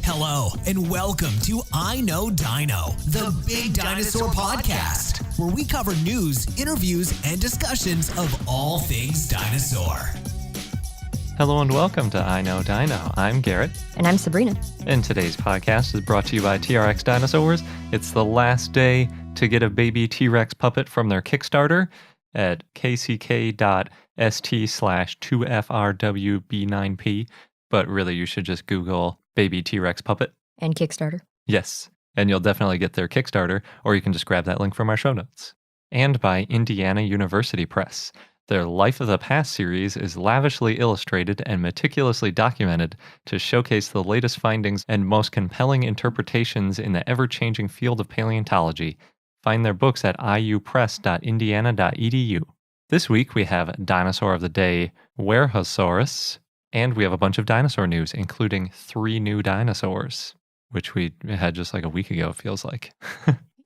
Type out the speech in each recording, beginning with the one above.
Hello, and welcome to I Know Dino, the Big Dinosaur Podcast, where we cover news, interviews, and discussions of all things dinosaur. Hello and welcome to I Know Dino. I'm Garrett. And I'm Sabrina. And today's podcast is brought to you by TRX Dinosaurs. It's the last day to get a baby T-Rex puppet from their Kickstarter at kck.st/2frwb9p. But really, you should just Google baby T-Rex puppet. And Kickstarter. Yes, and you'll definitely get their Kickstarter, or you can just grab that link from our show notes. And by Indiana University Press. Their Life of the Past series is lavishly illustrated and meticulously documented to showcase the latest findings and most compelling interpretations in the ever-changing field of paleontology. Find their books at iupress.indiana.edu. This week we have Dinosaur of the Day, Wuerhosaurus, and we have a bunch of dinosaur news, including 3 new dinosaurs, which we had just like a week ago, it feels like.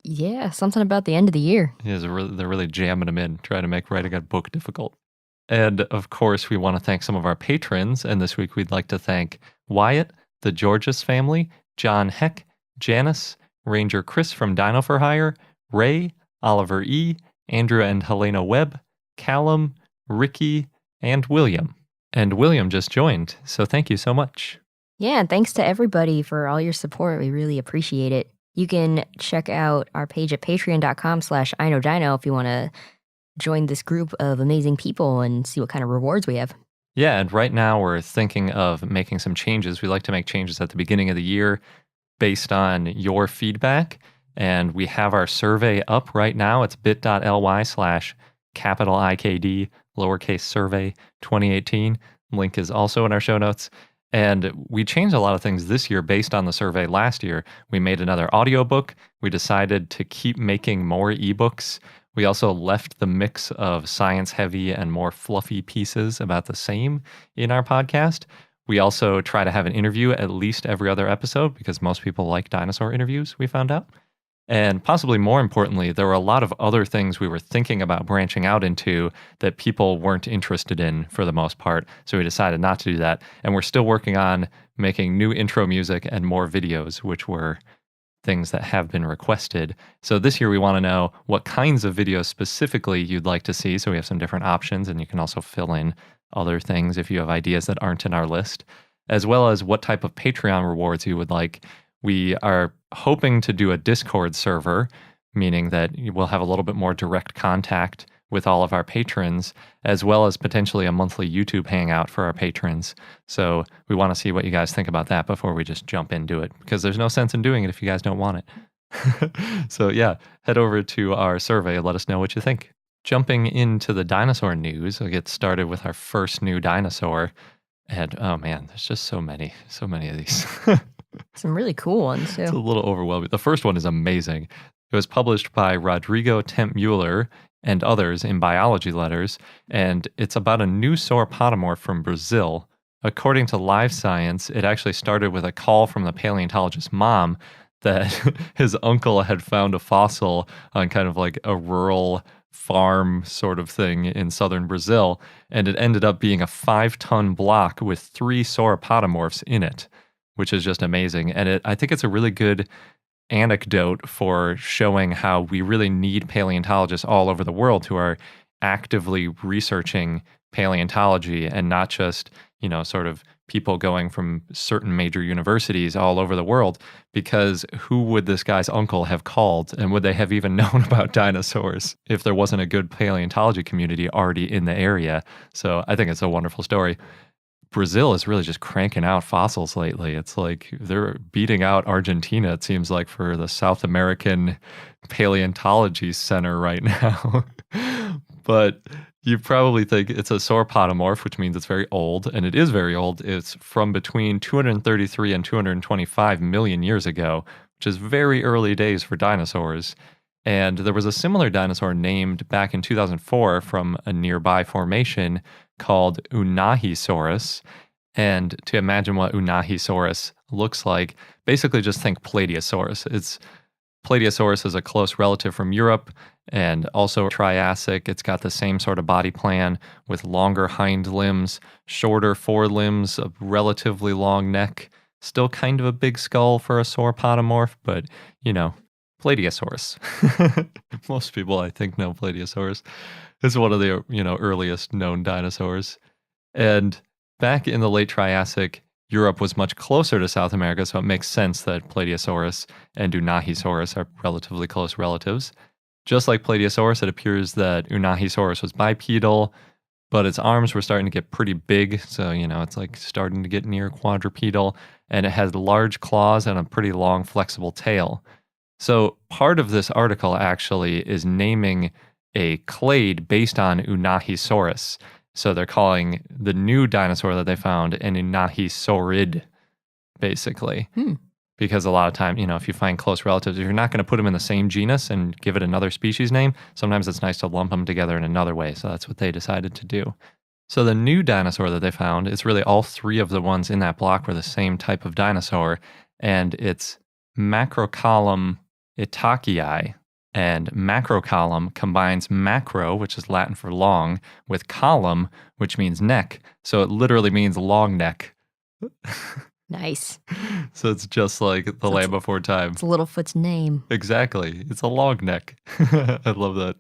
Yeah, something about the end of the year. They're really jamming them in, trying to make writing a book difficult. And of course, we want to thank some of our patrons. And this week, we'd like to thank Wyatt, the Georges family, John Heck, Janice, Ranger Chris from Dino for Hire, Ray, Oliver E., Andrew and Helena Webb, Callum, Ricky, and William. And William just joined, so thank you so much. Yeah, and thanks to everybody for all your support. We really appreciate it. You can check out our page at patreon.com/iknowdino if you want to join this group of amazing people and see what kind of rewards we have. Yeah, and right now we're thinking of making some changes. We like to make changes at the beginning of the year based on your feedback. And we have our survey up right now. It's bit.ly/IKD, lowercase survey 2018. Link is also in our show notes. And we changed a lot of things this year based on the survey last year. We made another audiobook. We decided to keep making more ebooks. We also left the mix of science-heavy and more fluffy pieces about the same in our podcast. We also try to have an interview at least every other episode because most people like dinosaur interviews, we found out. And possibly more importantly, there were a lot of other things we were thinking about branching out into that people weren't interested in for the most part. So we decided not to do that. And we're still working on making new intro music and more videos, which were things that have been requested. So this year we want to know what kinds of videos specifically you'd like to see. So we have some different options, and you can also fill in other things if you have ideas that aren't in our list, as well as what type of Patreon rewards you would like. We are hoping to do a Discord server, meaning that we'll have a little bit more direct contact with all of our patrons, as well as potentially a monthly YouTube hangout for our patrons. So we want to see what you guys think about that before we just jump into it, because there's no sense in doing it if you guys don't want it. So yeah, head over to our survey and let us know what you think. Jumping into the dinosaur news, we'll get started with our first new dinosaur. And oh man, there's just so many of these. Some really cool ones, too. It's a little overwhelming. The first one is amazing. It was published by Rodrigo Tempmuller and others in Biology Letters, and it's about a new sauropodomorph from Brazil. According to Live Science, it actually started with a call from the paleontologist's mom that his uncle had found a fossil on kind of like a rural farm sort of thing in southern Brazil, and it ended up being a 5-ton block with 3 sauropodomorphs in it, which is just amazing. And I think it's a really good anecdote for showing how we really need paleontologists all over the world who are actively researching paleontology and not just, sort of people going from certain major universities all over the world, because who would this guy's uncle have called, and would they have even known about dinosaurs if there wasn't a good paleontology community already in the area? So I think it's a wonderful story. Brazil is really just cranking out fossils lately. It's like they're beating out Argentina, it seems like, for the South American Paleontology Center right now. But you probably think it's a sauropodomorph, which means it's very old, and it is very old. It's from between 233 and 225 million years ago, which is very early days for dinosaurs. And there was a similar dinosaur named back in 2004 from a nearby formation called Unveiling. And to imagine what Unveiling looks like, basically just think Plateosaurus. Plateosaurus is a close relative from Europe and also Triassic. It's got the same sort of body plan with longer hind limbs, shorter forelimbs, a relatively long neck, Still kind of a big skull for a sauropodomorph, but, Plateosaurus. Most people, I think, know Plateosaurus. It's one of the, earliest known dinosaurs. And back in the late Triassic, Europe was much closer to South America, so it makes sense that Plateosaurus and Unveiling are relatively close relatives. Just like Plateosaurus, it appears that Unveiling was bipedal, but its arms were starting to get pretty big, so, it's like starting to get near quadrupedal, and it has large claws and a pretty long, flexible tail. So part of this article actually is naming a clade based on Unveiling. So they're calling the new dinosaur that they found an Unveilingaurid, basically. Because a lot of time, if you find close relatives, if you're not going to put them in the same genus and give it another species name, sometimes it's nice to lump them together in another way. So that's what they decided to do. So the new dinosaur that they found, it's really all three of the ones in that block were the same type of dinosaur. And it's Macrocollum itachii. And macrocollum combines macro, which is Latin for long, with column, which means neck. So it literally means long neck. Nice. So it's just like the Land Before Time. It's Littlefoot's name. Exactly. It's a long neck. I love that.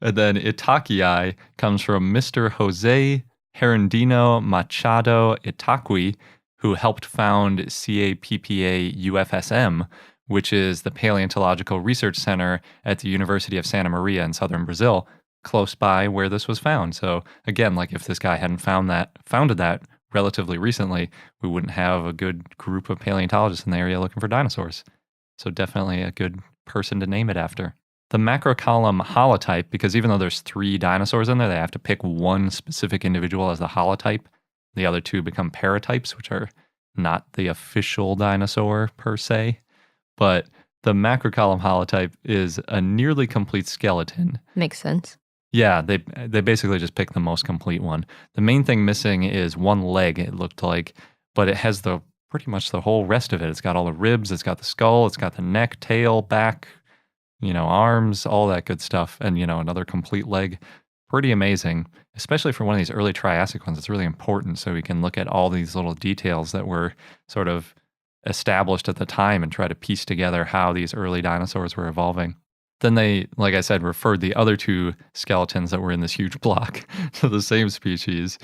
And then itachii comes from Mr. Jose Herendino Machado Itaqui, who helped found CAPPA UFSM, which is the Paleontological Research Center at the University of Santa Maria in southern Brazil, close by where this was found. So again, like if this guy hadn't founded that relatively recently, we wouldn't have a good group of paleontologists in the area looking for dinosaurs. So definitely a good person to name it after. The Macrocollum holotype, because even though there's 3 dinosaurs in there, they have to pick one specific individual as the holotype. The other 2 become paratypes, which are not the official dinosaur per se. But the Macrocollum holotype is a nearly complete skeleton. Makes sense. Yeah, they basically just picked the most complete one. The main thing missing is one leg, it looked like, but it has pretty much the whole rest of it. It's got all the ribs, it's got the skull, it's got the neck, tail, back, arms, all that good stuff, and, another complete leg. Pretty amazing, especially for one of these early Triassic ones. It's really important so we can look at all these little details that were sort of established at the time and try to piece together how these early dinosaurs were evolving. Then they, like I said, referred the other 2 skeletons that were in this huge block to the same species.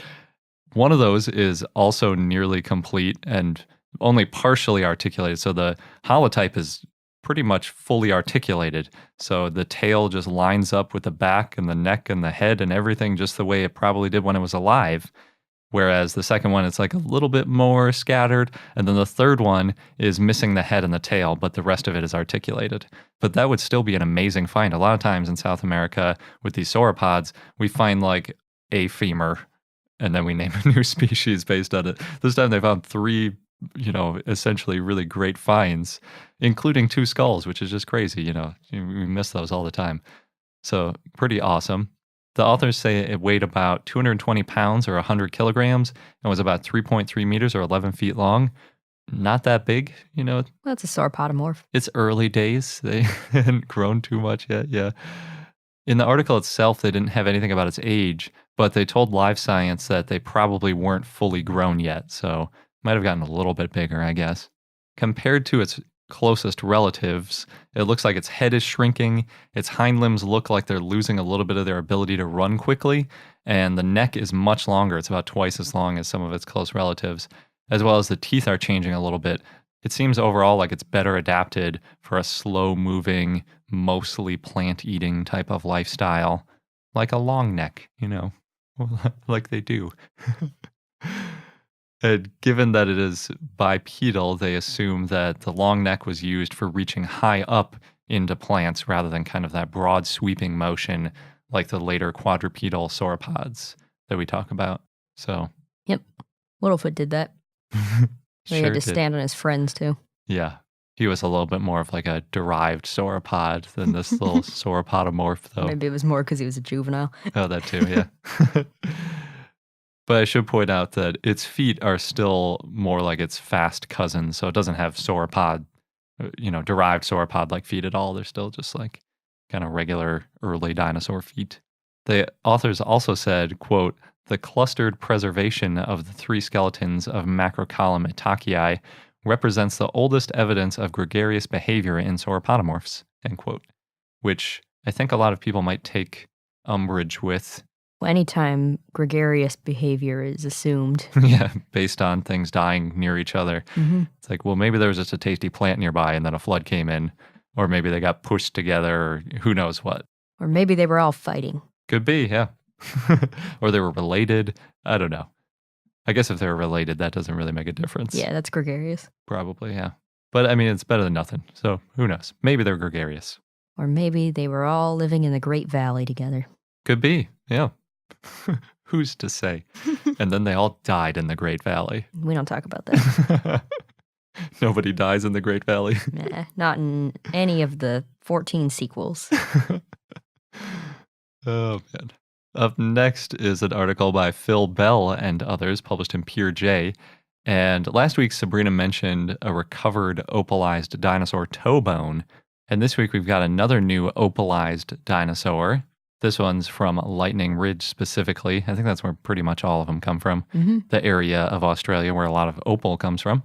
One of those is also nearly complete and only partially articulated. So the holotype is pretty much fully articulated. So the tail just lines up with the back and the neck and the head and everything just the way it probably did when it was alive. Whereas the second one, it's like a little bit more scattered. And then the third one is missing the head and the tail, but the rest of it is articulated. But that would still be an amazing find. A lot of times in South America with these sauropods, we find like a femur and then we name a new species based on it. This time they found 3, essentially really great finds, including 2 skulls, which is just crazy. We miss those all the time. So pretty awesome. The authors say it weighed about 220 pounds or 100 kilograms and was about 3.3 meters or 11 feet long. Not that big, Well, it's a sauropodomorph. It's early days. They hadn't grown too much yet, yeah. In the article itself, they didn't have anything about its age, but they told Live Science that they probably weren't fully grown yet, so might have gotten a little bit bigger, I guess. Compared to its closest relatives, it looks like its head is shrinking, its hind limbs look like they're losing a little bit of their ability to run quickly, and the neck is much longer. It's about twice as long as some of its close relatives, as well as the teeth are changing a little bit. It seems overall like it's better adapted for a slow-moving, mostly plant-eating type of lifestyle, like a long neck, like they do. And given that it is bipedal, they assume that the long neck was used for reaching high up into plants rather than kind of that broad sweeping motion like the later quadrupedal sauropods that we talk about. So, yep. Littlefoot did that. He had to stand on his friends too. Yeah. He was a little bit more of like a derived sauropod than this little sauropodomorph, though. Maybe it was more because he was a juvenile. Oh, that too, yeah. But I should point out that its feet are still more like its fast cousin, so it doesn't have sauropod, derived sauropod-like feet at all. They're still just like kind of regular early dinosaur feet. The authors also said, quote, the clustered preservation of the 3 skeletons of Macrocollum itachii represents the oldest evidence of gregarious behavior in sauropodomorphs, end quote. Which I think a lot of people might take umbrage with. Well, anytime gregarious behavior is assumed. Yeah, based on things dying near each other. Mm-hmm. It's like, well, maybe there was just a tasty plant nearby and then a flood came in. Or maybe they got pushed together, or who knows what. Or maybe they were all fighting. Could be, yeah. Or they were related. I don't know. I guess if they were related, that doesn't really make a difference. Yeah, that's gregarious. Probably, yeah. But I mean, it's better than nothing. So who knows? Maybe they're gregarious. Or maybe they were all living in the Great Valley together. Could be, yeah. Who's to say? And then they all died in the Great Valley. We don't talk about that. Nobody dies in the Great Valley. Nah, not in any of the 14 sequels. Oh, man. Up next is an article by Phil Bell and others published in Pure J. And last week, Sabrina mentioned a recovered opalized dinosaur toe bone. And this week, we've got another new opalized dinosaur. This one's from Lightning Ridge specifically. I think that's where pretty much all of them come from. Mm-hmm. The area of Australia where a lot of opal comes from.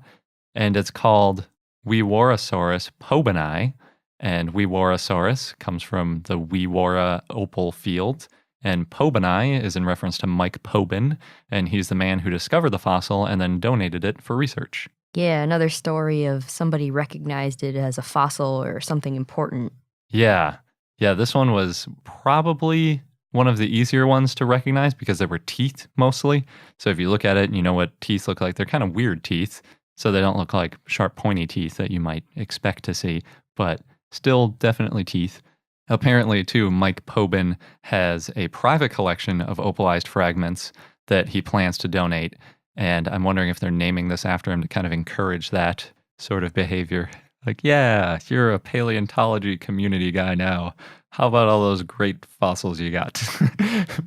And it's called Weewarrasaurus pobeni. And Weewarrasaurus comes from the Weewarra opal field. And pobeni is in reference to Mike Pobin. And he's the man who discovered the fossil and then donated it for research. Yeah, another story of somebody recognized it as a fossil or something important. Yeah. Yeah, this one was probably one of the easier ones to recognize because there were teeth mostly. So if you look at it and you know what teeth look like, they're kind of weird teeth. So they don't look like sharp, pointy teeth that you might expect to see, but still definitely teeth. Apparently, too, Mike Pobin has a private collection of opalized fragments that he plans to donate. And I'm wondering if they're naming this after him to kind of encourage that sort of behavior. Like, yeah, you're a paleontology community guy now. How about all those great fossils you got?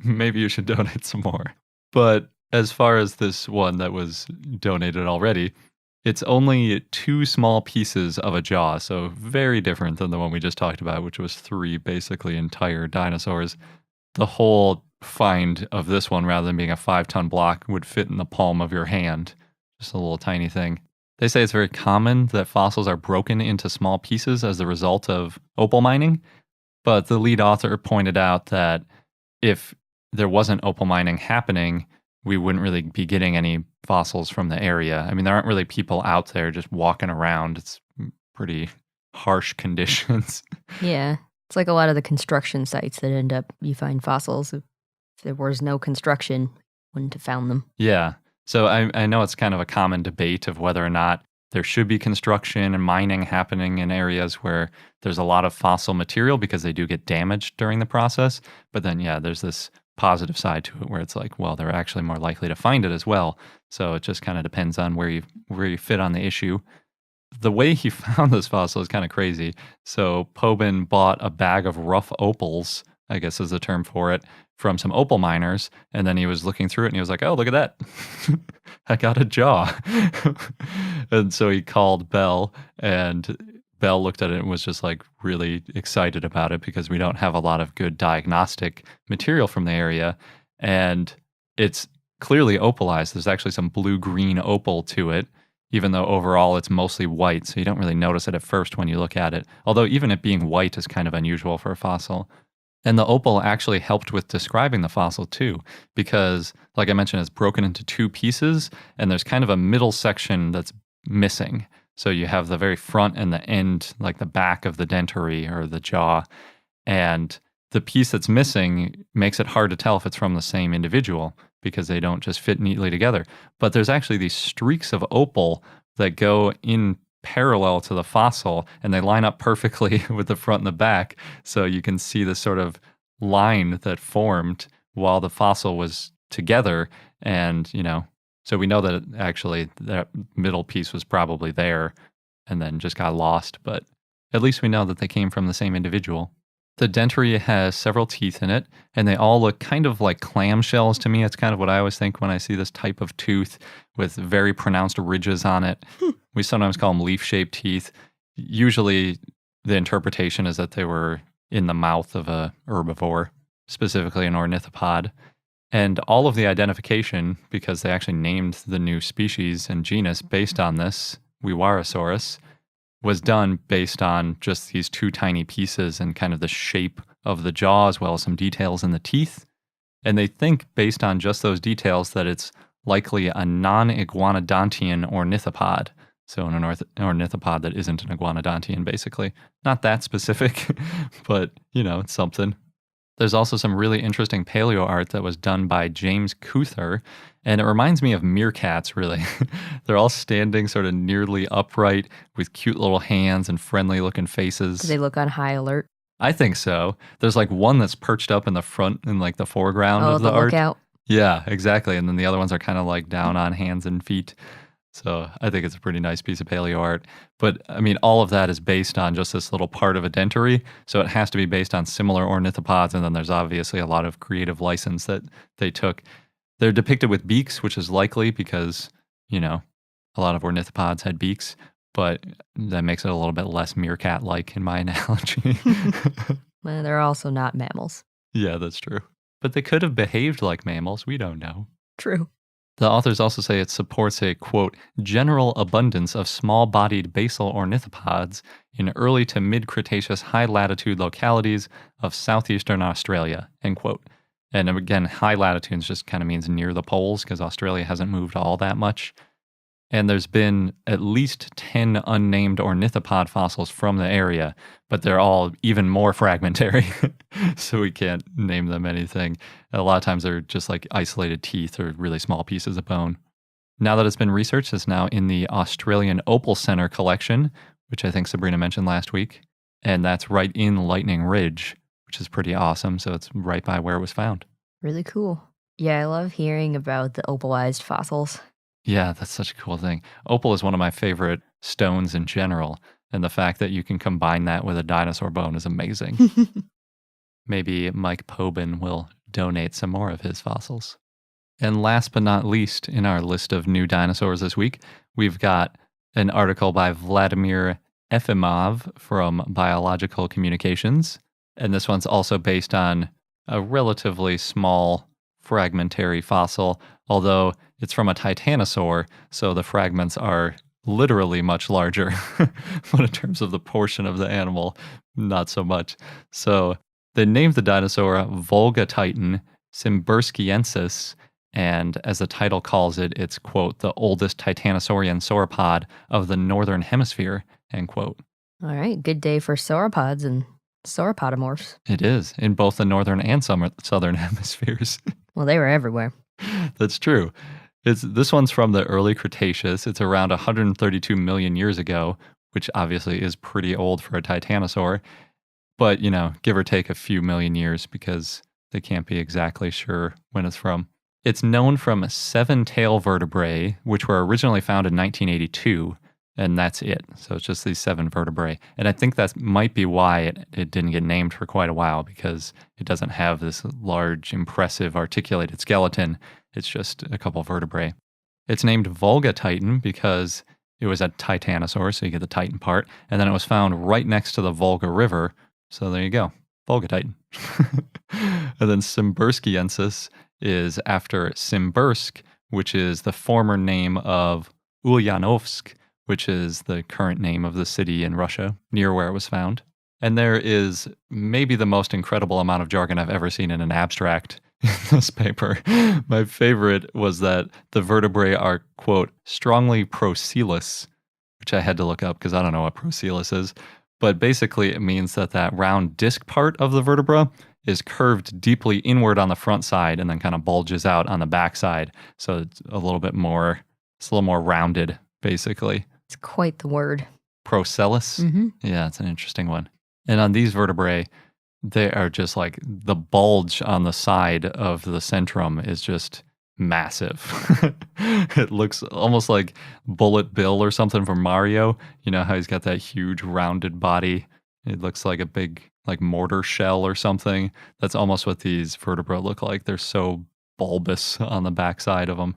Maybe you should donate some more. But as far as this one that was donated already, it's only 2 small pieces of a jaw, so very different than the one we just talked about, which was 3 basically entire dinosaurs. The whole find of this one, rather than being a 5-ton block, would fit in the palm of your hand. Just a little tiny thing. They say it's very common that fossils are broken into small pieces as the result of opal mining, but the lead author pointed out that if there wasn't opal mining happening, we wouldn't really be getting any fossils from the area. I mean, there aren't really people out there just walking around. It's pretty harsh conditions. Yeah, it's like a lot of the construction sites that end up, you find fossils. If there was no construction, wouldn't have found them. Yeah. So I know it's kind of a common debate of whether or not there should be construction and mining happening in areas where there's a lot of fossil material because they do get damaged during the process. But then, yeah, there's this positive side to it where it's like, well, they're actually more likely to find it as well. So it just kind of depends on where you fit on the issue. The way he found this fossil is kind of crazy. So Pobin bought a bag of rough opals, I guess is the term for it, from some opal miners. And then he was looking through it and he was like, oh, look at that. I got a jaw. And so he called Bell, and Bell looked at it and was just like really excited about it because we don't have a lot of good diagnostic material from the area. And it's clearly opalized. There's actually some blue-green opal to it, even though overall it's mostly white. So you don't really notice it at first when you look at it. Although even it being white is kind of unusual for a fossil. And the opal actually helped with describing the fossil too, because like I mentioned, it's broken into 2 pieces and there's kind of a middle section that's missing. So you have the very front and the end, like the back of the dentary or the jaw. And the piece that's missing makes it hard to tell if it's from the same individual because they don't just fit neatly together. But there's actually these streaks of opal that go in parallel to the fossil, and they line up perfectly with the front and the back. So you can see this sort of line that formed while the fossil was together. And, so we know that actually that middle piece was probably there and then just got lost. But at least we know that they came from the same individual. The dentary has several teeth in it, and they all look kind of like clamshells to me. It's kind of what I always think when I see this type of tooth with very pronounced ridges on it. We sometimes call them leaf-shaped teeth. Usually the interpretation is that they were in the mouth of a herbivore, specifically an ornithopod. And all of the identification, because they actually named the new species and genus based on this, Weewarrasaurus, was done based on just these two tiny pieces and kind of the shape of the jaw, as well as some details in the teeth. And they think, based on just those details, that it's likely a non-iguanodontian ornithopod. So an ornithopod that isn't an iguanodontian, basically. Not that specific, but, it's something. There's also some really interesting paleo art that was done by James Couther, and it reminds me of meerkats, really. They're all standing sort of nearly upright with cute little hands and friendly-looking faces. Do they look on high alert? I think so. There's like one that's perched up in the front in like the foreground of the art. Lookout. Yeah, exactly. And then the other ones are kind of like down on hands and feet. So I think it's a pretty nice piece of paleo art. But I mean, all of that is based on just this little part of a dentary. So it has to be based on similar ornithopods. And then there's obviously a lot of creative license that they took. They're depicted with beaks, which is likely because, a lot of ornithopods had beaks. But that makes it a little bit less meerkat-like in my analogy. Well, they're also not mammals. Yeah, that's true. But they could have behaved like mammals. We don't know. True. The authors also say it supports a, quote, general abundance of small-bodied basal ornithopods in early to mid-Cretaceous high-latitude localities of southeastern Australia, end quote. And again, high latitudes just kind of means near the poles because Australia hasn't moved all that much. And there's been at least 10 unnamed ornithopod fossils from the area, but they're all even more fragmentary, so we can't name them anything. A lot of times they're just like isolated teeth or really small pieces of bone. Now that it's been researched, it's now in the Australian Opal Center collection, which I think Sabrina mentioned last week, and that's right in Lightning Ridge, which is pretty awesome, so it's right by where it was found. Really cool. Yeah, I love hearing about the opalized fossils. Yeah, that's such a cool thing. Opal is one of my favorite stones in general, and the fact that you can combine that with a dinosaur bone is amazing. Maybe Mike Pobin will donate some more of his fossils. And last but not least, in our list of new dinosaurs this week, we've got an article by Vladimir Efimov from Biological Communications, and this one's also based on a relatively small fragmentary fossil, although it's from a titanosaur, so the fragments are literally much larger, but in terms of the portion of the animal, not so much. So they named the dinosaur Volgatitan Simburskiensis, and as the title calls it, it's, quote, the oldest titanosaurian sauropod of the northern hemisphere, end quote. All right, good day for sauropods and sauropodomorphs. It is, in both the northern and southern hemispheres. Well, they were everywhere. That's true. This one's from the early Cretaceous. It's around 132 million years ago, which obviously is pretty old for a titanosaur. But, give or take a few million years because they can't be exactly sure when it's from. It's known from 7 tail vertebrae, which were originally found in 1982, and that's it. So it's just these 7 vertebrae. And I think that might be why it didn't get named for quite a while, because it doesn't have this large, impressive, articulated skeleton. It's just a couple vertebrae. It's named Volgatitan because it was a titanosaur, so you get the titan part, and then it was found right next to the Volga River. So there you go, Volgatitan. And then Simburskiensis is after Simbirsk, which is the former name of Ulyanovsk, which is the current name of the city in Russia, near where it was found. And there is maybe the most incredible amount of jargon I've ever seen in an abstract in this paper. My favorite was that the vertebrae are, quote, strongly procoelous, which I had to look up because I don't know what procoelous is. But basically it means that round disc part of the vertebra is curved deeply inward on the front side and then kind of bulges out on the back side. So it's a little more rounded, basically. It's quite the word. Procoelous? Mm-hmm. Yeah, it's an interesting one. And on these vertebrae, they are just like the bulge on the side of the centrum is just massive. It looks almost like Bullet Bill or something from Mario. You know how he's got that huge rounded body? It looks like a big like mortar shell or something. That's almost what these vertebrae look like. They're so bulbous on the backside of them.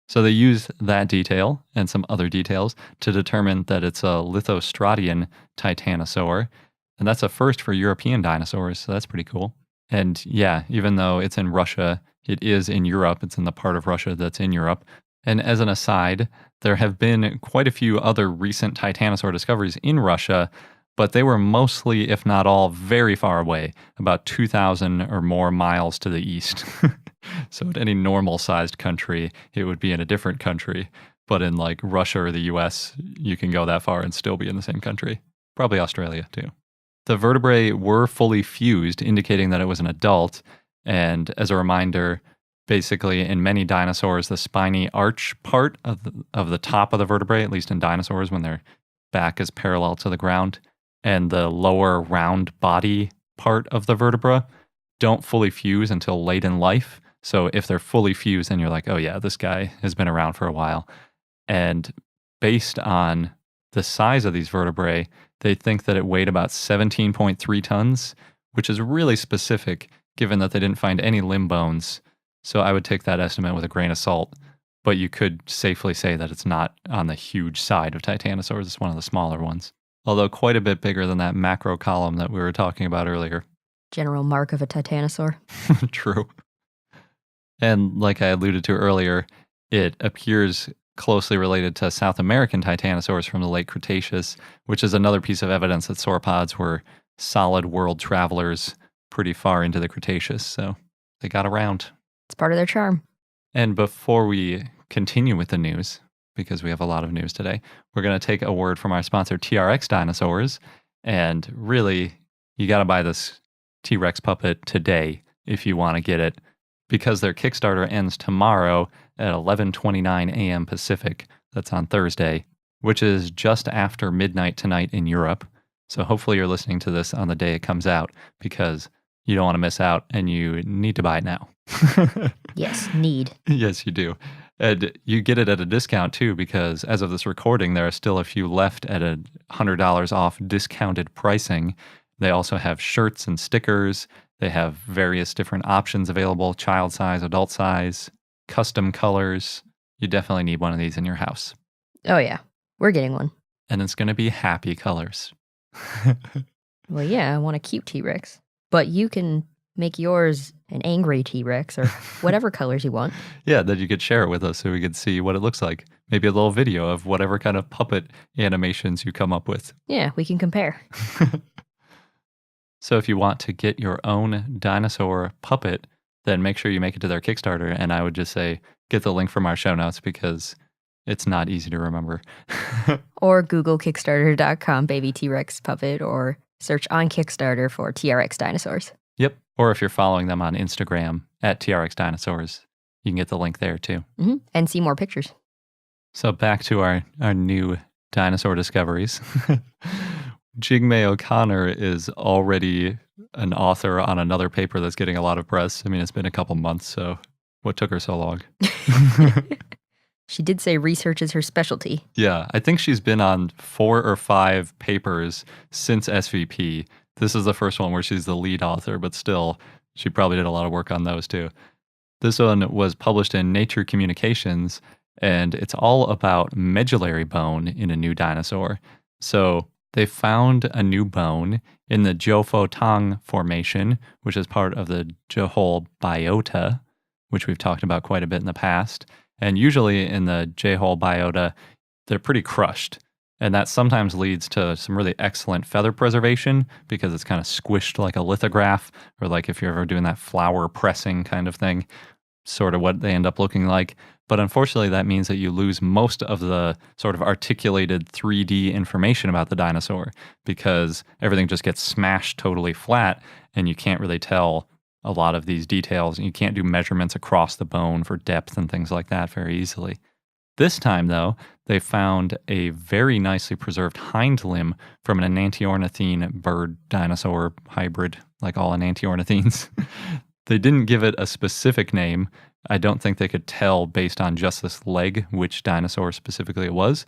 So they use that detail and some other details to determine that it's a lithostratian titanosaur. And that's a first for European dinosaurs, so that's pretty cool. And yeah, even though it's in Russia, It is in Europe. It's in the part of Russia that's in Europe. And as an aside, there have been quite a few other recent titanosaur discoveries in Russia, but they were mostly, if not all, very far away, about 2,000 or more miles to the east. So in any normal-sized country, it would be in a different country. But in like Russia or the US, you can go that far and still be in the same country. Probably Australia, too. The vertebrae were fully fused, indicating that it was an adult. And as a reminder, basically, in many dinosaurs, the spiny arch part of the top of the vertebrae, at least in dinosaurs when their back is parallel to the ground, and the lower round body part of the vertebra don't fully fuse until late in life. So if they're fully fused, then you're like, oh yeah, this guy has been around for a while. And based on the size of these vertebrae, they think that it weighed about 17.3 tons, which is really specific given that they didn't find any limb bones. So I would take that estimate with a grain of salt, but you could safely say that it's not on the huge side of titanosaurs. It's one of the smaller ones, although quite a bit bigger than that macrocollum that we were talking about earlier. General mark of a titanosaur. True. And like I alluded to earlier, it appears closely related to South American titanosaurs from the late Cretaceous, which is another piece of evidence that sauropods were solid world travelers pretty far into the Cretaceous. So they got around. It's part of their charm. And before we continue with the news, because we have a lot of news today, we're going to take a word from our sponsor, TRX Dinosaurs. And really, you got to buy this T-Rex puppet today if you want to get it, because their Kickstarter ends tomorrow at 11:29 a.m. Pacific. That's on Thursday, which is just after midnight tonight in Europe. So hopefully you're listening to this on the day it comes out, because you don't want to miss out and you need to buy it now. Yes, need. Yes, you do. And you get it at a discount too, because as of this recording, there are still a few left at $100 off discounted pricing. They also have shirts and stickers. They have various different options available, child size, adult size, custom colors. You definitely need one of these in your house. Oh yeah, we're getting one. And it's going to be happy colors. Well, yeah, I want a cute T-Rex. But you can make yours an angry T-Rex or whatever colors you want. Yeah, that you could share it with us so we could see what it looks like. Maybe a little video of whatever kind of puppet animations you come up with. Yeah, we can compare. So if you want to get your own dinosaur puppet, then make sure you make it to their Kickstarter. And I would just say, get the link from our show notes because it's not easy to remember. Or Google Kickstarter.com baby T-Rex puppet, or search on Kickstarter for TRX Dinosaurs. Yep. Or if you're following them on Instagram at TRX Dinosaurs, you can get the link there too. Mm-hmm. And see more pictures. So back to our new dinosaur discoveries. Jigme O'Connor is already an author on another paper that's getting a lot of press. I mean, it's been a couple months, so what took her so long? She did say research is her specialty. Yeah, I think she's been on 4 or 5 papers since SVP. This is the first one where she's the lead author, but still, she probably did a lot of work on those too. This one was published in Nature Communications, and it's all about medullary bone in a new dinosaur. So they found a new bone in the Jiufotang Formation, which is part of the Zhaojue biota, which we've talked about quite a bit in the past. And usually in the Zhaojue biota, they're pretty crushed. And that sometimes leads to some really excellent feather preservation because it's kind of squished like a lithograph, or like if you're ever doing that flower pressing kind of thing, sort of what they end up looking like. But unfortunately, that means that you lose most of the sort of articulated 3D information about the dinosaur because everything just gets smashed totally flat and you can't really tell a lot of these details. And you can't do measurements across the bone for depth and things like that very easily. This time, though, they found a very nicely preserved hind limb from an enantiornithine bird dinosaur hybrid, like all enantiornithines. They didn't give it a specific name. I don't think they could tell based on just this leg which dinosaur specifically it was.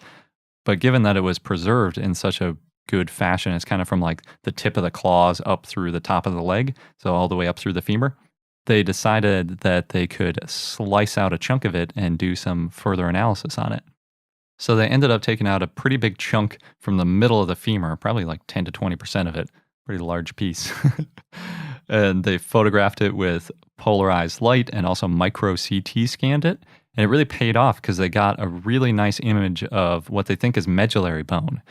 But given that it was preserved in such a good fashion, it's kind of from like the tip of the claws up through the top of the leg, so all the way up through the femur. They decided that they could slice out a chunk of it and do some further analysis on it. So they ended up taking out a pretty big chunk from the middle of the femur, probably like 10 to 20% of it, pretty large piece. And they photographed it with polarized light and also micro CT scanned it. And it really paid off because they got a really nice image of what they think is medullary bone.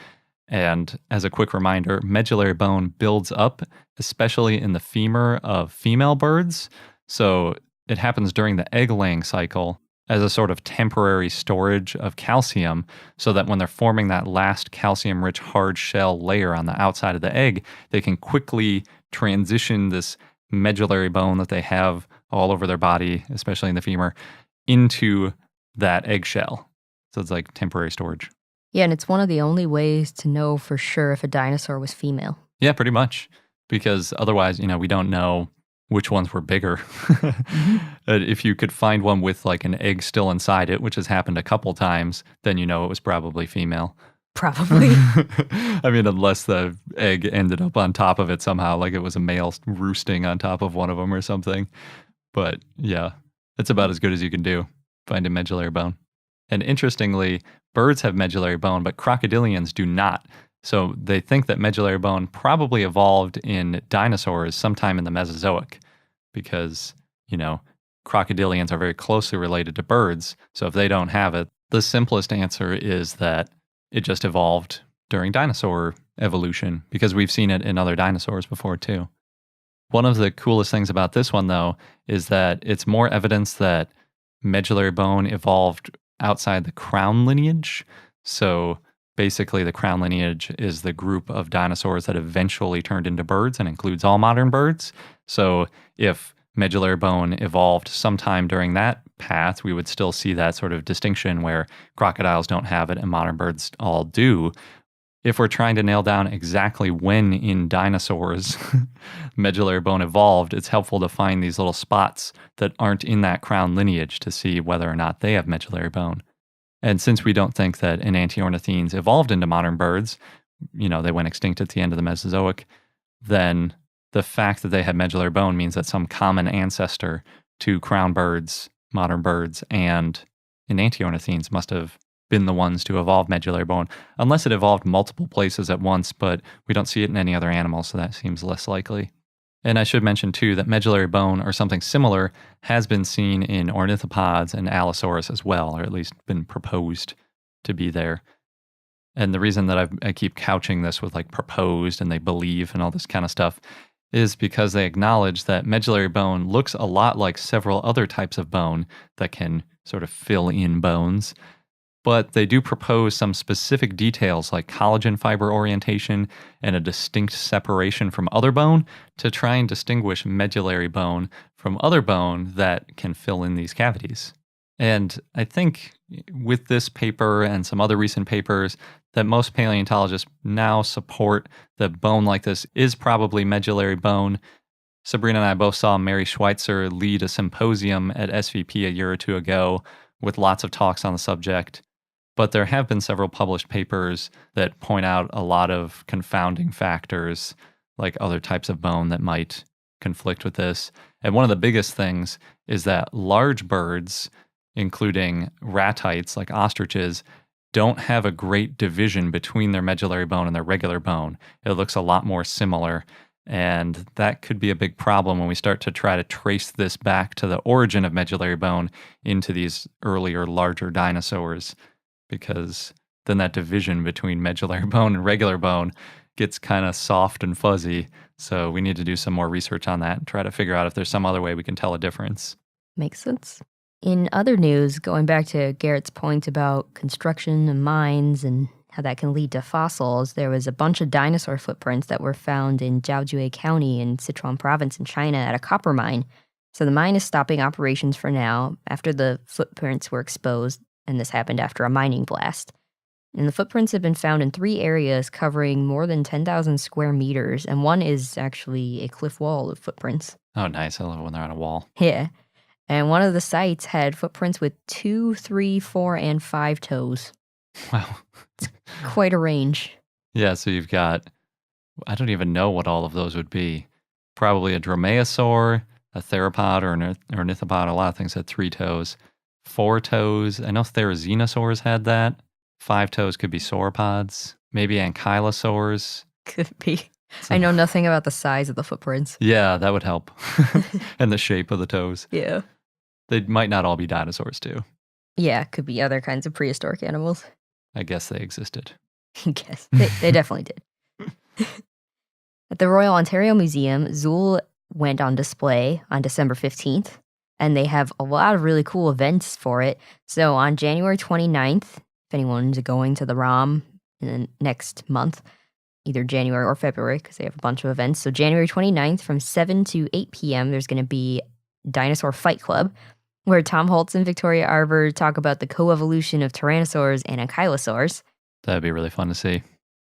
And as a quick reminder, medullary bone builds up, especially in the femur of female birds. So it happens during the egg-laying cycle as a sort of temporary storage of calcium so that when they're forming that last calcium-rich hard shell layer on the outside of the egg, they can quickly transition this medullary bone that they have all over their body, especially in the femur, into that eggshell. So it's like temporary storage. Yeah, and it's one of the only ways to know for sure if a dinosaur was female. Yeah, pretty much. Because otherwise, we don't know which ones were bigger. If you could find one with like an egg still inside it, which has happened a couple times, then you know it was probably female. Probably. I mean, unless the egg ended up on top of it somehow, like it was a male roosting on top of one of them or something. But yeah, it's about as good as you can do. Find a medullary bone. And interestingly, birds have medullary bone, but crocodilians do not. So they think that medullary bone probably evolved in dinosaurs sometime in the Mesozoic because, crocodilians are very closely related to birds. So if they don't have it, the simplest answer is that it just evolved during dinosaur evolution because we've seen it in other dinosaurs before too. One of the coolest things about this one, though, is that it's more evidence that medullary bone evolved outside the crown lineage. So basically, the crown lineage is the group of dinosaurs that eventually turned into birds and includes all modern birds. So if medullary bone evolved sometime during that path, we would still see that sort of distinction where crocodiles don't have it and modern birds all do. If we're trying to nail down exactly when in dinosaurs medullary bone evolved, it's helpful to find these little spots that aren't in that crown lineage to see whether or not they have medullary bone. And since we don't think that enantiornithines evolved into modern birds, they went extinct at the end of the Mesozoic, then the fact that they had medullary bone means that some common ancestor to crown birds, modern birds, and enantiornithines must have been the ones to evolve medullary bone, unless it evolved multiple places at once, but we don't see it in any other animal, so that seems less likely. And I should mention, too, that medullary bone or something similar has been seen in ornithopods and Allosaurus as well, or at least been proposed to be there. And the reason that I keep couching this with like proposed and they believe and all this kind of stuff is because they acknowledge that medullary bone looks a lot like several other types of bone that can sort of fill in bones. But they do propose some specific details like collagen fiber orientation and a distinct separation from other bone to try and distinguish medullary bone from other bone that can fill in these cavities. And I think with this paper and some other recent papers that most paleontologists now support that bone like this is probably medullary bone. Sabrina and I both saw Mary Schweitzer lead a symposium at SVP a year or two ago with lots of talks on the subject. But there have been several published papers that point out a lot of confounding factors, like other types of bone that might conflict with this. And one of the biggest things is that large birds, including ratites like ostriches, don't have a great division between their medullary bone and their regular bone. It looks a lot more similar. And that could be a big problem when we start to try to trace this back to the origin of medullary bone into these earlier, larger dinosaurs. Because then that division between medullary bone and regular bone gets kind of soft and fuzzy. So we need to do some more research on that and try to figure out if there's some other way we can tell a difference. Makes sense. In other news, going back to Garrett's point about construction and mines and how that can lead to fossils, there was a bunch of dinosaur footprints that were found in Zhaojue County in Sichuan Province in China at a copper mine. So the mine is stopping operations for now after the footprints were exposed. And this happened after a mining blast. And the footprints have been found in 3 areas covering more than 10,000 square meters, and one is actually a cliff wall of footprints. Oh, nice. I love it when they're on a wall. Yeah. And one of the sites had footprints with 2, 3, 4, and 5 toes. Wow. Quite a range. Yeah, so you've got, I don't even know what all of those would be. Probably a dromaeosaur, a theropod, or an ornithopod. A lot of things had 3 toes. 4 toes. I know therizinosaurs had that. 5 toes could be sauropods. Maybe ankylosaurs. Could be. I know nothing about the size of the footprints. Yeah, that would help. And the shape of the toes. Yeah. They might not all be dinosaurs, too. Yeah, could be other kinds of prehistoric animals. I guess they existed. I guess. They definitely did. At the Royal Ontario Museum, Zuul went on display on December 15th, and they have a lot of really cool events for it. So on January 29th, if anyone's going to the ROM in the next month, either January or February, because they have a bunch of events. So January 29th from 7 to 8 p.m., there's going to be Dinosaur Fight Club, where Tom Holtz and Victoria Arbor talk about the coevolution of tyrannosaurs and ankylosaurs. That'd be really fun to see.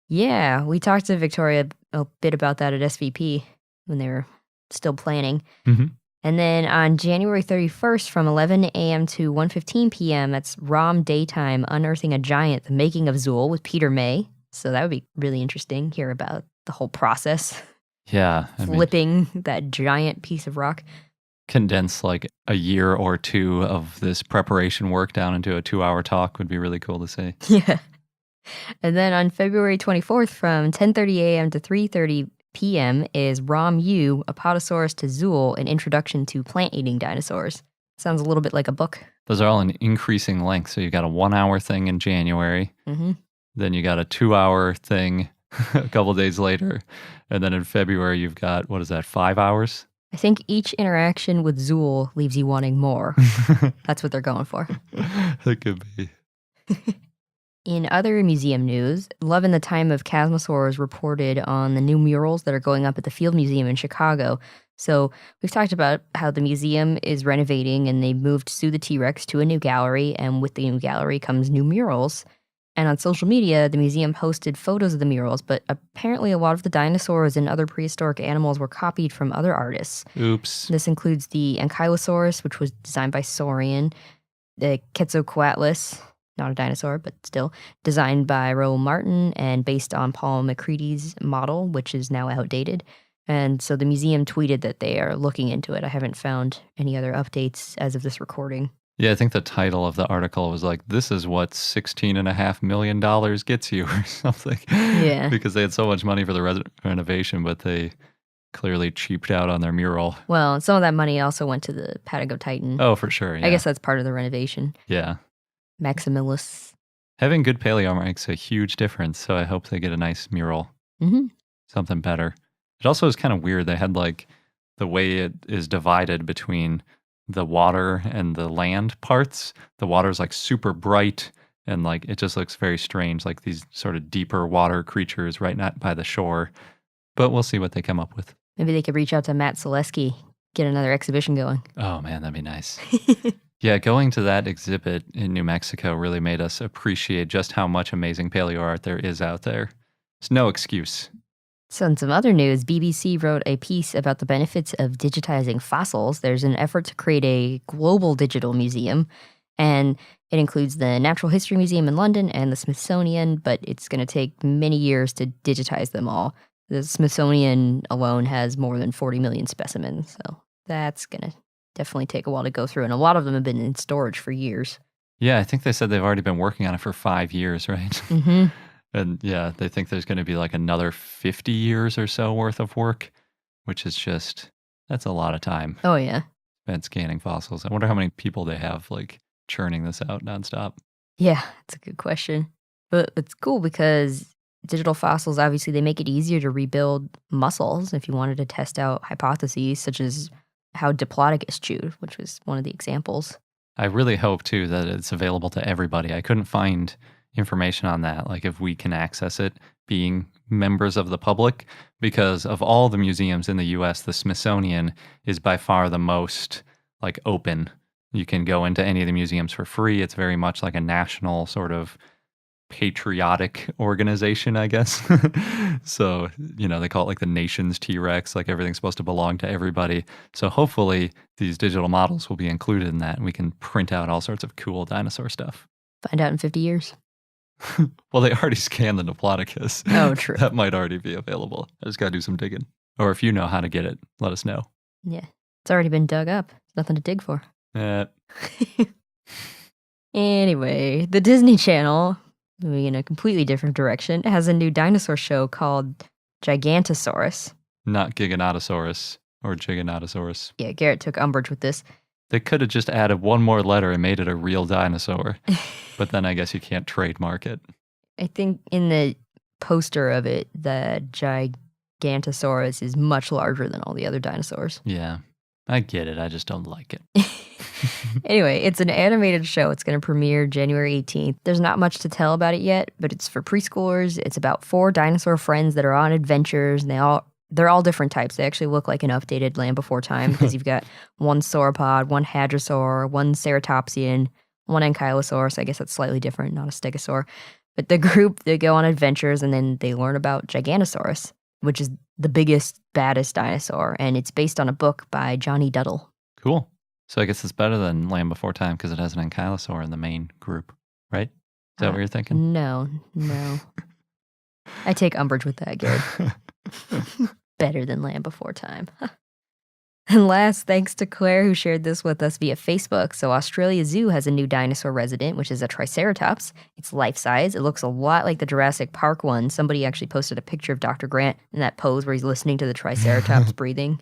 Yeah, we talked to Victoria a bit about that at SVP when they were still planning. Mm-hmm. And then on January 31st from 11 a.m. to 1:15 p.m., that's ROM Daytime, Unearthing a Giant, The Making of Zuul with Peter May. So that would be really interesting, hear about the whole process. Yeah. Flipping that giant piece of rock. Condense like a year or two of this preparation work down into a 2-hour talk would be really cool to see. Yeah. And then on February 24th from 10:30 a.m. to 3:30 p.m. is ROM U, Apatosaurus to Zuul, an introduction to plant-eating dinosaurs. Sounds a little bit like a book. Those are all in increasing length. So you got a 1-hour thing in January. Mm-hmm. Then you got a 2-hour thing a couple days later. And then in February, you've got, 5 hours? I think each interaction with Zuul leaves you wanting more. That's what they're going for. It could be. In other museum news, Love in the Time of Chasmosaurs reported on the new murals that are going up at the Field Museum in Chicago. So we've talked about how the museum is renovating and they moved Sue the T-Rex to a new gallery, and with the new gallery comes new murals. And on social media, the museum posted photos of the murals, but apparently a lot of the dinosaurs and other prehistoric animals were copied from other artists. Oops. This includes the Ankylosaurus, which was designed by Saurian, the Quetzalcoatlus, not a dinosaur, but still, designed by Roel Martin and based on Paul McCready's model, which is now outdated. And so the museum tweeted that they are looking into it. I haven't found any other updates as of this recording. Yeah, I think the title of the article was like, "This is what $16.5 million gets you," or something. Yeah. Because they had so much money for the renovation, but they clearly cheaped out on their mural. Well, some of that money also went to the Patagotitan. Oh, for sure. Yeah. I guess that's part of the renovation. Yeah. Maximalus. Having good paleo makes a huge difference, so I hope they get a nice mural. Mm-hmm. Something better. It also is kind of weird. They had like the way it is divided between the water and the land parts. The water is like super bright and like it just looks very strange, like these sort of deeper water creatures right not by the shore. But we'll see what they come up with. Maybe they could reach out to Matt Selesky, get another exhibition going. Oh man, that'd be nice. Yeah, going to that exhibit in New Mexico really made us appreciate just how much amazing paleo art there is out there. There's no excuse. So in some other news, BBC wrote a piece about the benefits of digitizing fossils. There's an effort to create a global digital museum, and it includes the Natural History Museum in London and the Smithsonian, but it's going to take many years to digitize them all. The Smithsonian alone has more than 40 million specimens, so that's going to definitely take a while to go through, and a lot of them have been in storage for years. Yeah, I think they said they've already been working on it for 5 years, right? Mm-hmm. And yeah, they think there's going to be like another 50 years or so worth of work, which is just, that's a lot of time Oh, yeah. spent scanning fossils. I wonder how many people they have like churning this out nonstop. Yeah, that's a good question. But it's cool because digital fossils, obviously, they make it easier to rebuild muscles if you wanted to test out hypotheses such as how Diplodocus chewed, which was one of the examples. I really hope too that it's available to everybody. I couldn't find information on that, like if we can access it being members of the public, because of all the museums in the US, the Smithsonian is by far the most like open. You can go into any of the museums for free. It's very much like a national sort of patriotic organization, I guess. So, you know, they call it like the nation's T-Rex, like everything's supposed to belong to everybody. So hopefully these digital models will be included in that and we can print out all sorts of cool dinosaur stuff. Find out in 50 years. Well, they already scanned the Diplodocus. Oh, true. That might already be available. I just got to do some digging. Or if you know how to get it, let us know. Yeah, it's already been dug up. There's nothing to dig for. Anyway, the Disney Channel, moving in a completely different direction, has a new dinosaur show called Gigantosaurus. Not Giganotosaurus or Giganotosaurus. Yeah, Garrett took umbrage with this. They could have just added one more letter and made it a real dinosaur. But then I guess you can't trademark it. I think in the poster of it, the Gigantosaurus is much larger than all the other dinosaurs. Yeah, I get it. I just don't like it. Anyway, it's an animated show. It's going to premiere January 18th. There's not much to tell about it yet, but it's for preschoolers. It's about 4 dinosaur friends that are on adventures, and they're all different types. They actually look like an updated Land Before Time because you've got one sauropod, one hadrosaur, one ceratopsian, one ankylosaurus. I guess that's slightly different, not a stegosaur. But the group, they go on adventures and then they learn about Gigantosaurus, which is the biggest, baddest dinosaur. And it's based on a book by Johnny Duddle. Cool. So I guess it's better than Land Before Time because it has an ankylosaur in the main group, right? Is that what you're thinking? No. I take umbrage with that, Garrett. Better than Land Before Time. And last, thanks to Claire who shared this with us via Facebook. So Australia Zoo has a new dinosaur resident, which is a Triceratops. It's life-size. It looks a lot like the Jurassic Park one. Somebody actually posted a picture of Dr. Grant in that pose where he's listening to the Triceratops breathing.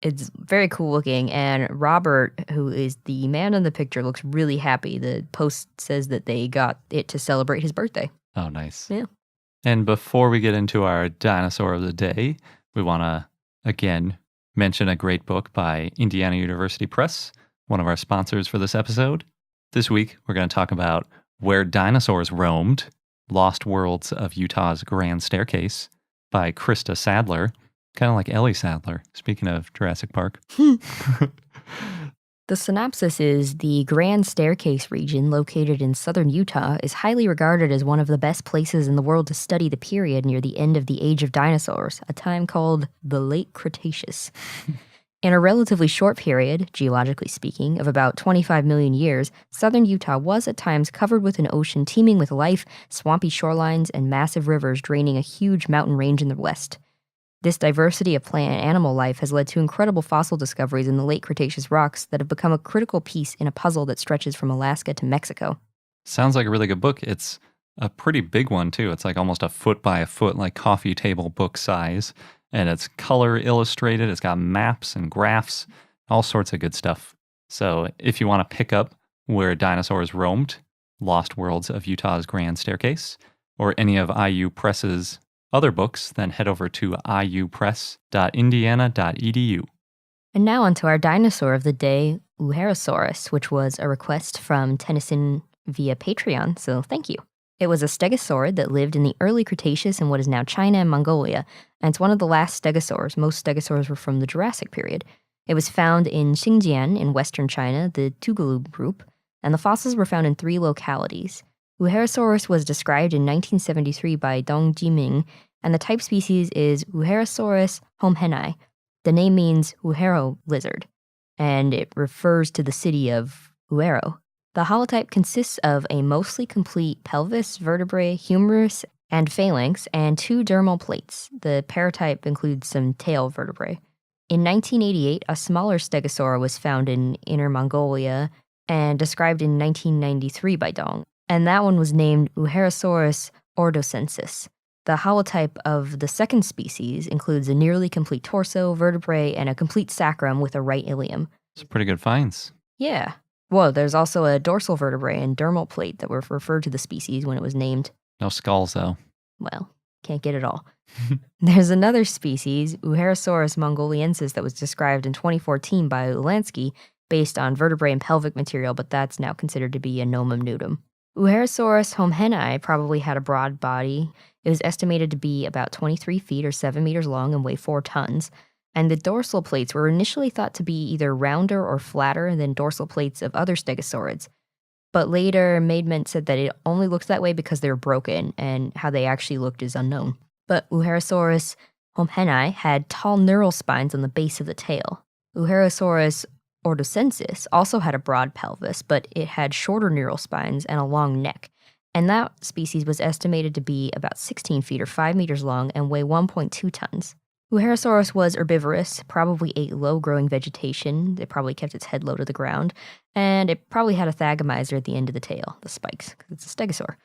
It's very cool looking. And Robert, who is the man in the picture, looks really happy. The post says that they got it to celebrate his birthday. Oh, nice. Yeah. And before we get into our dinosaur of the day, we want to, again, mention a great book by Indiana University Press, one of our sponsors for this episode. This week, we're going to talk about Where Dinosaurs Roamed, Lost Worlds of Utah's Grand Staircase by Krista Sadler, kind of like Ellie Sadler, speaking of Jurassic Park. The synopsis is the Grand Staircase region located in southern Utah is highly regarded as one of the best places in the world to study the period near the end of the Age of Dinosaurs, a time called the Late Cretaceous. In a relatively short period, geologically speaking, of about 25 million years, southern Utah was at times covered with an ocean teeming with life, swampy shorelines, and massive rivers draining a huge mountain range in the west. This diversity of plant and animal life has led to incredible fossil discoveries in the late Cretaceous rocks that have become a critical piece in a puzzle that stretches from Alaska to Mexico. Sounds like a really good book. It's a pretty big one, too. It's like almost a foot by a foot, like coffee table book size. And it's color illustrated. It's got maps and graphs, all sorts of good stuff. So if you want to pick up Where Dinosaurs Roamed, Lost Worlds of Utah's Grand Staircase, or any of IU Press's other books, then head over to iupress.indiana.edu. And now onto our dinosaur of the day, Wuerhosaurus, which was a request from Tennyson via Patreon, so thank you. It was a stegosaurid that lived in the early Cretaceous in what is now China and Mongolia, and it's one of the last stegosaurs. Most stegosaurs were from the Jurassic period. It was found in Xinjiang in western China, the Tuvalu group, and the fossils were found in 3 localities. Wuerhosaurus was described in 1973 by Dong Jiming, and the type species is Wuerhosaurus homhenai. The name means Wuerho lizard, and it refers to the city of Wuerho. The holotype consists of a mostly complete pelvis, vertebrae, humerus, and phalanx, and 2 dermal plates. The paratype includes some tail vertebrae. In 1988, a smaller stegosaur was found in Inner Mongolia and described in 1993 by Dong, and that one was named Wuerhosaurus ordocensis. The holotype of the second species includes a nearly complete torso, vertebrae, and a complete sacrum with a right ilium. It's pretty good finds. Yeah. Whoa, there's also a dorsal vertebrae and dermal plate that were referred to the species when it was named. No skulls, though. Well, can't get it all. There's another species, Wuerhosaurus mongoliensis, that was described in 2014 by Ulansky based on vertebrae and pelvic material, but that's now considered to be a nomen nudum. Wuerhosaurus homhenai probably had a broad body. It was estimated to be about 23 feet or 7 meters long and weigh 4 tons. And the dorsal plates were initially thought to be either rounder or flatter than dorsal plates of other stegosaurids. But later, Maidment said that it only looked that way because they were broken, and how they actually looked is unknown. But Wuerhosaurus homhenai had tall neural spines on the base of the tail. Wuerhosaurus ordocensis also had a broad pelvis, but it had shorter neural spines and a long neck. And that species was estimated to be about 16 feet or 5 meters long and weigh 1.2 tons. Wuerhosaurus was herbivorous, probably ate low-growing vegetation. It probably kept its head low to the ground. And it probably had a thagomizer at the end of the tail, the spikes, because it's a stegosaur.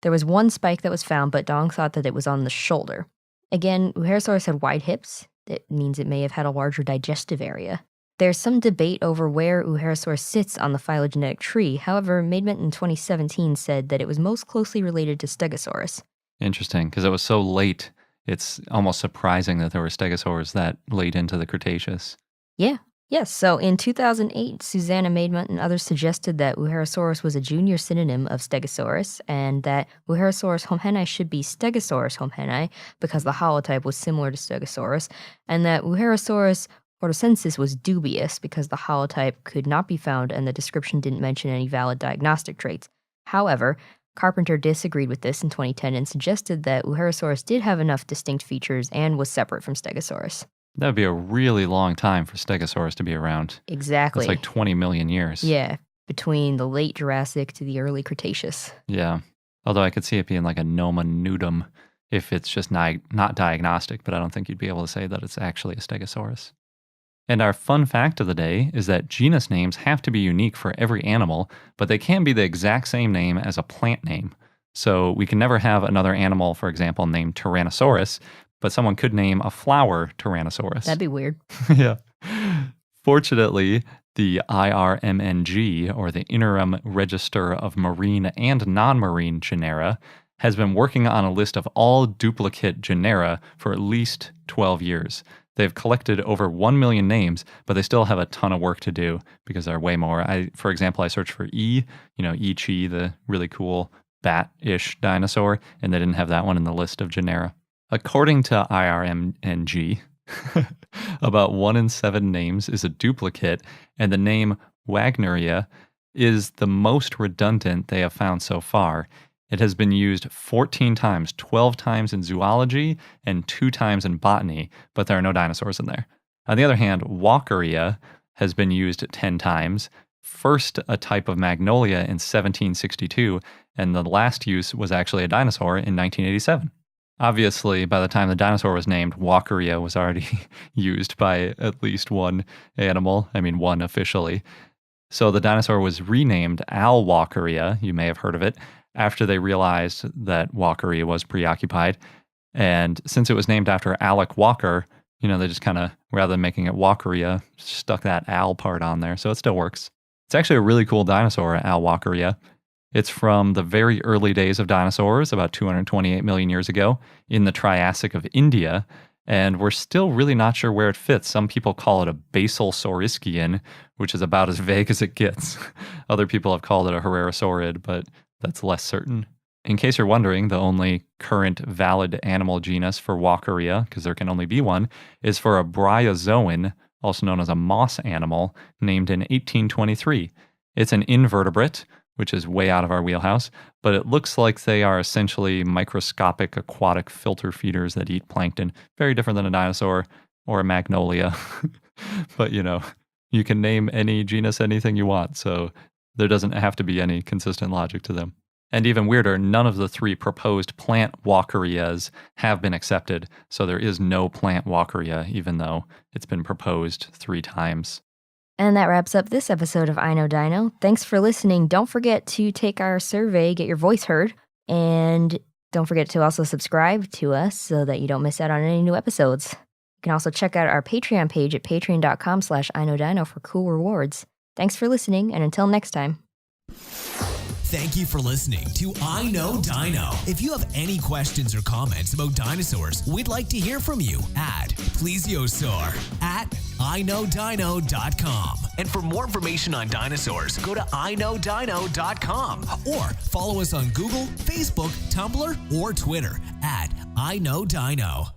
There was one spike that was found, but Dong thought that it was on the shoulder. Again, Wuerhosaurus had wide hips. That means it may have had a larger digestive area. There's some debate over where Wuerhosaurus sits on the phylogenetic tree. However, Maidment in 2017 said that it was most closely related to Stegosaurus. Interesting, because it was so late. It's almost surprising that there were stegosaurs that late into the Cretaceous. Yeah. Yes, so in 2008, Susanna Maidment and others suggested that Wuerhosaurus was a junior synonym of Stegosaurus, and that Wuerhosaurus homenai should be Stegosaurus homenai because the holotype was similar to Stegosaurus, and that Wuerhosaurus ordocensis was dubious because the holotype could not be found and the description didn't mention any valid diagnostic traits. However, Carpenter disagreed with this in 2010 and suggested that Wuerhosaurus did have enough distinct features and was separate from Stegosaurus. That would be a really long time for Stegosaurus to be around. Exactly. It's like 20 million years. Yeah, between the late Jurassic to the early Cretaceous. Yeah. Although I could see it being like a Noma nudum if it's just not diagnostic, but I don't think you'd be able to say that it's actually a Stegosaurus. And our fun fact of the day is that genus names have to be unique for every animal, but they can be the exact same name as a plant name. So we can never have another animal, for example, named Tyrannosaurus, but someone could name a flower Tyrannosaurus. That'd be weird. Yeah. Fortunately, the IRMNG, or the Interim Register of Marine and Non-Marine Genera, has been working on a list of all duplicate genera for at least 12 years. They've collected over 1 million names, but they still have a ton of work to do because there are way more. For example, I searched for E Chi, the really cool bat-ish dinosaur, and they didn't have that one in the list of genera. According to IRMNG, about 1 in 7 names is a duplicate, and the name Wagneria is the most redundant they have found so far. It has been used 14 times, 12 times in zoology and 2 times in botany, but there are no dinosaurs in there. On the other hand, Walkeria has been used 10 times, first a type of magnolia in 1762, and the last use was actually a dinosaur in 1987. Obviously, by the time the dinosaur was named, Walkeria was already used by at least one animal, one officially. So the dinosaur was renamed Walkeria, you may have heard of it, after they realized that Walkeria was preoccupied. And since it was named after Alec Walker, they just kind of, rather than making it Walkeria, stuck that Al part on there, so it still works. It's actually a really cool dinosaur, Walkeria. It's from the very early days of dinosaurs, about 228 million years ago, in the Triassic of India, and we're still really not sure where it fits. Some people call it a basal saurischian, which is about as vague as it gets. Other people have called it a herrerasaurid, but that's less certain. In case you're wondering, the only current valid animal genus for Walkeria, because there can only be one, is for a bryozoan, also known as a moss animal, named in 1823. It's an invertebrate, which is way out of our wheelhouse, but it looks like they are essentially microscopic aquatic filter feeders that eat plankton. Very different than a dinosaur or a magnolia. But, you can name any genus anything you want, so there doesn't have to be any consistent logic to them. And even weirder, none of the 3 proposed plant Walkerias have been accepted, so there is no plant Walkeria, even though it's been proposed 3 times. And that wraps up this episode of I Know Dino. Thanks for listening. Don't forget to take our survey, get your voice heard, and don't forget to also subscribe to us so that you don't miss out on any new episodes. You can also check out our Patreon page at patreon.com/iknowdino for cool rewards. Thanks for listening, and until next time. Thank you for listening to I Know Dino. If you have any questions or comments about dinosaurs, we'd like to hear from you at plesiosaur@iknowdino.com. And for more information on dinosaurs, go to iknowdino.com or follow us on Google, Facebook, Tumblr, or Twitter at I Know Dino.